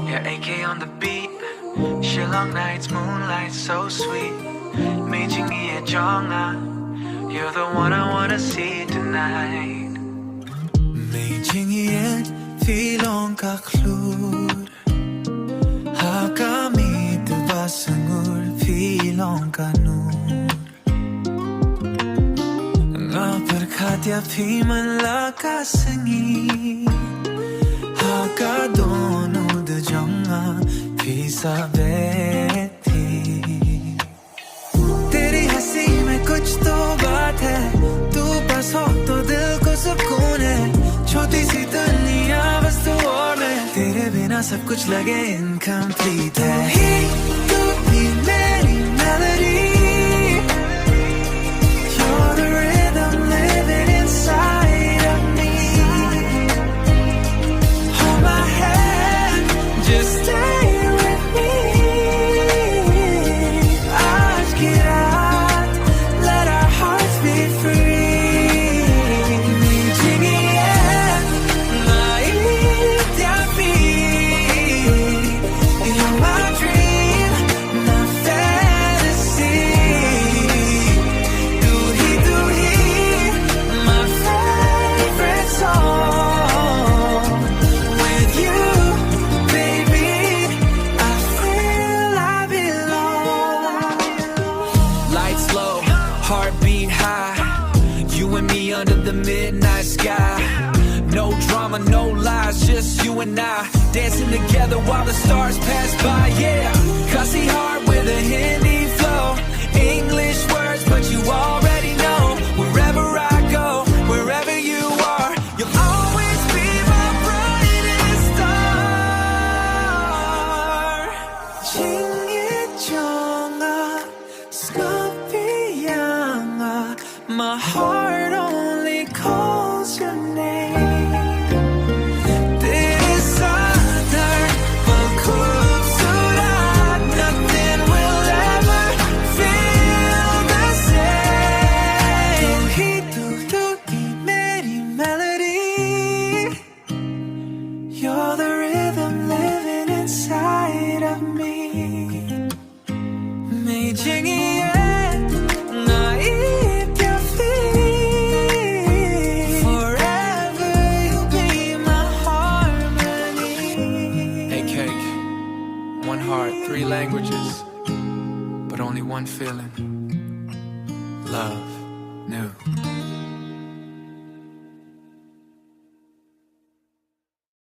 Yeah, AK on the beat. Shillong nights, moonlight so sweet. Mei Jingieit, you're the one I wanna see tonight. Mei Jingieit, Shillong ka klur. Hakami tu basangur, Shillong ka nur. Nga perkhatya phiman la ka sangi. Haka dono de janga, phisa bethi. तेरी हंसी में कुछ तो बात है तू पास हो तो दिल को सुकून है छोटी सी दुनिया बस तू और मैं तेरे बिना सब कुछ लगे इनकम्प्लीट है तू ही मेरी melody You're the rhythm living inside of me Hold my hand just stay with me आज की रात let our hearts be free Mei Jingieit naivt ya You're my dream my fantasy Tu hi my favorite song With you baby I feel I belong Lights low, heartbeat high You and me under the midnight sky No drama, no lies, just you and I Dancing together while the stars pass by, yeah Cussy heart with a Hindi flow English words, but you already know Wherever I go, wherever you are You'll always be my brightest star Jingieit jonga, Scorpianga My heart only calls your name Tere saath खूबसूरत Nothing will ever feel the same तू ही मेरी melody You're the rhythm living inside of me Mei Jingieit naivt ya Forever you'll be my harmony Hey cake, one heart, 3 languages, but only one feeling. Love.